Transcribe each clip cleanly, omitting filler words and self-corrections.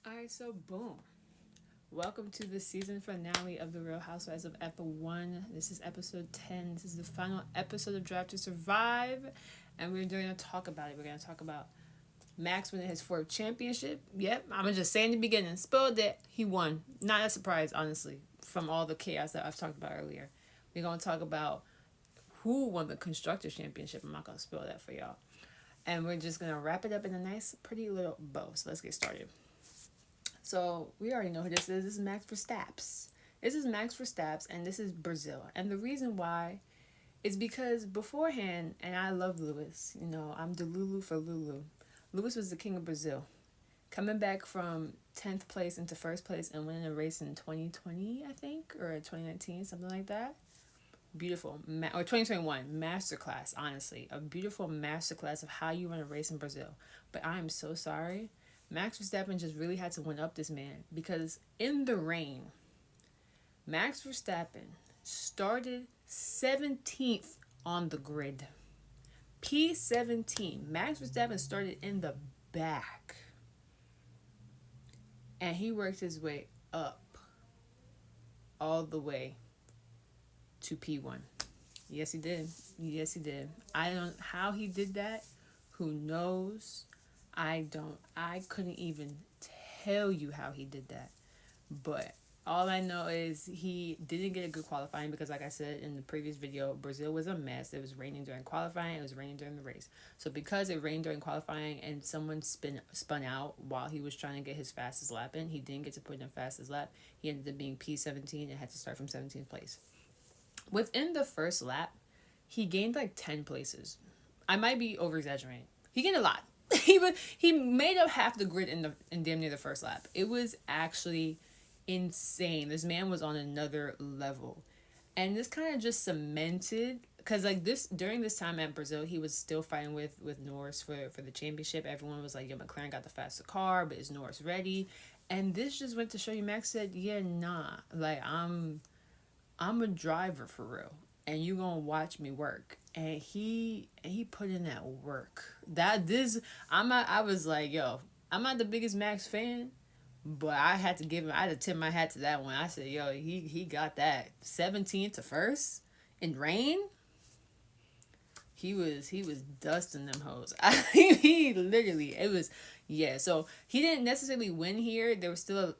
Alright, so boom. Welcome to the season finale of the Real Housewives of F1. This is episode 10. This is the final episode of Drive to Survive. And we're going to talk about it. We're going to talk about Max winning his fourth championship. Yep, I'm going to just say in the beginning, spoiled it. He won. Not a surprise, honestly, from all the chaos that I've talked about earlier. We're going to talk about who won the Constructors Championship. I'm not going to spoil that for y'all. And we're just going to wrap it up in a nice, pretty little bow. So let's get started. So we already know who this is. This is Max Verstappen. This is Max Verstappen, and this is Brazil. And the reason why is because beforehand, and I love Lewis. You know, I'm the Lulu for Lulu. Lewis was the king of Brazil, coming back from 10th place into first place and winning a race in 2020, I think, or 2019, something like that. Beautiful. Or 2021, masterclass, honestly. A beautiful masterclass of how you run a race in Brazil. But I am so sorry. Max Verstappen just really had to win up this man because in the rain, Max Verstappen started 17th on the grid. P17. Max Verstappen started in the back. And he worked his way up all the way to P1. Yes, he did. Yes, he did. I don't know how he did that. Who knows? I couldn't even tell you how he did that. But all I know is he didn't get a good qualifying because, like I said in the previous video, Brazil was a mess. It was raining during qualifying. It was raining during the race. So because it rained during qualifying and someone spun out while he was trying to get his fastest lap in, he didn't get to put in fastest lap. He ended up being P17 and had to start from 17th place. Within the first lap, he gained like 10 places. I might be over-exaggerating. He gained a lot. He made up half the grid in damn near the first lap. It was actually insane. This man was on another level. And this kind of just cemented, because like during this time at Brazil, he was still fighting with Norris for the championship. Everyone was like, yo, McLaren got the faster car, but is Norris ready? And this just went to show you, Max said, yeah, nah. Like, I'm a driver for real. And you gonna watch me work. And he put in that work. I was like, yo, I'm not the biggest Max fan, but I had to tip my hat to that one. I said, yo, he got that. 17th to first in rain. He was dusting them hoes. He literally, it was, yeah. So he didn't necessarily win here. There was still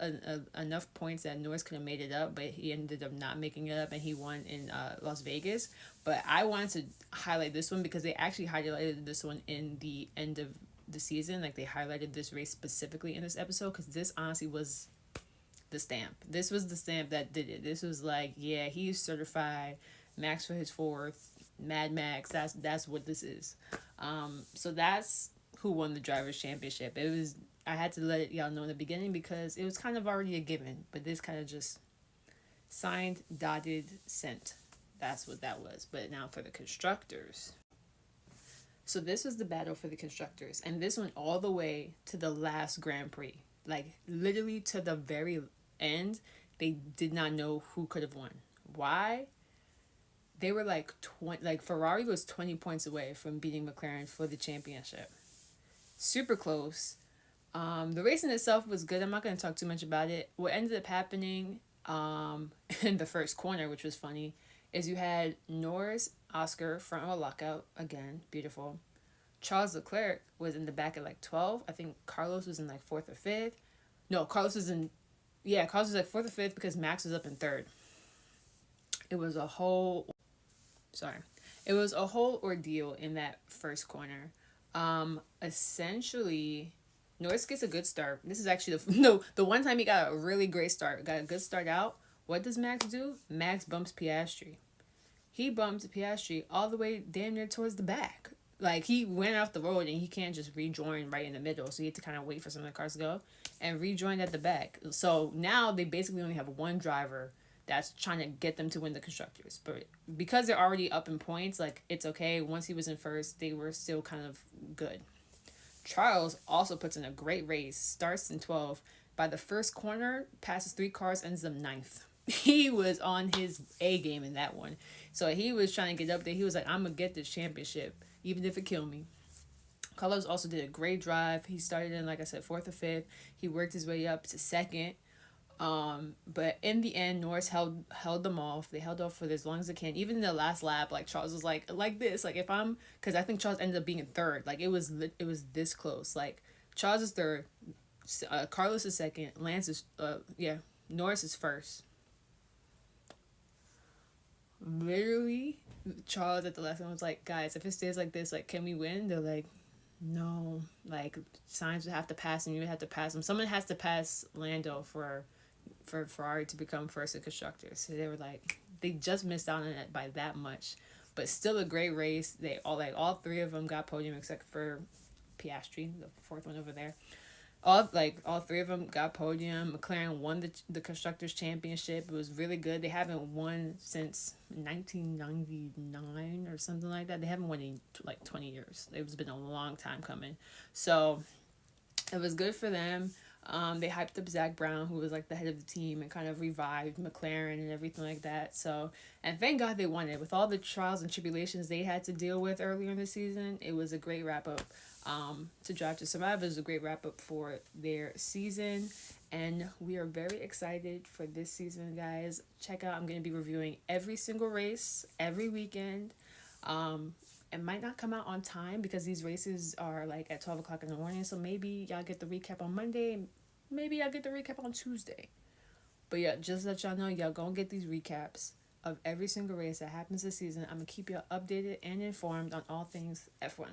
enough points that Norris could have made it up, but he ended up not making it up, and he won in Las Vegas. But I wanted to highlight this one because they actually highlighted this one in the end of the season. Like they highlighted this race specifically in this episode because this honestly was the stamp. This was the stamp that did it. This was like, yeah, he's certified. Max for his fourth. Mad Max. That's what this is. So that's who won the drivers' championship. It was, I had to let y'all know in the beginning because it was kind of already a given, but this kind of just signed, dotted, sent. That's what that was. But now for the constructors. So this was the battle for the constructors, and this went all the way to the last Grand Prix. Like literally to the very end, they did not know who could have won. Why? They were like Ferrari was 20 points away from beating McLaren for the championship. Super close. The race in itself was good. I'm not going to talk too much about it. What ended up happening in the first corner, which was funny, is you had Norris, Oscar, front row lockout, again, beautiful. Charles Leclerc was in the back at like 12. I think Carlos was in like 4th or 5th. No, Carlos was like 4th or 5th because Max was up in 3rd. It was a whole ordeal in that first corner. Essentially, Norris gets a good start. This is actually the one time he got a really great start. Got a good start out. What does Max do? Max bumps Piastri. He bumps Piastri all the way damn near towards the back. Like, he went off the road and he can't just rejoin right in the middle. So he had to kind of wait for some of the cars to go and rejoin at the back. So now they basically only have one driver that's trying to get them to win the constructors. But because they're already up in points, like, it's okay. Once he was in first, they were still kind of good. Charles also puts in a great race, starts in 12th. By the first corner, passes 3 cars, ends up 9th. He was on his A game in that one. So he was trying to get up there. He was like, I'm going to get this championship, even if it kill me. Carlos also did a great drive. He started in, like I said, fourth or fifth. He worked his way up to second. But in the end, Norris held them off. They held off for as long as they can. Even in the last lap, like Charles was like this, like if I'm, because I think Charles ended up being in third. Like it was this close. Like Charles is third, Carlos is second, Lance is Norris is first. Literally, Charles at the last one was like, guys, if it stays like this, like, can we win? They're like, no, like Sainz would have to pass him. You would have to pass him. Someone has to pass Lando for Ferrari to become first in constructors. So they were like, they just missed out on it by that much, but still a great race. They all three of them got podium except for Piastri, the fourth one over there. All three of them got podium. McLaren won the constructors championship. It was really good. They haven't won since 1999 or something like that. They haven't won in like 20 years. It's been a long time coming. So it was good for them. They hyped up Zach Brown, who was like the head of the team, and kind of revived McLaren and everything like that. So, and thank God they won it. With all the trials and tribulations they had to deal with earlier in the season, it was a great wrap up. To Drive to Survive is a great wrap up for their season, and we are very excited for this season, guys. Check out, I'm going to be reviewing every single race every weekend. It might not come out on time because these races are like at 12 o'clock in the morning, so maybe y'all get the recap on Monday, maybe y'all get the recap on Tuesday. But yeah, just let y'all know, y'all gonna get these recaps of every single race that happens this season. I'm gonna keep y'all updated and informed on all things F1.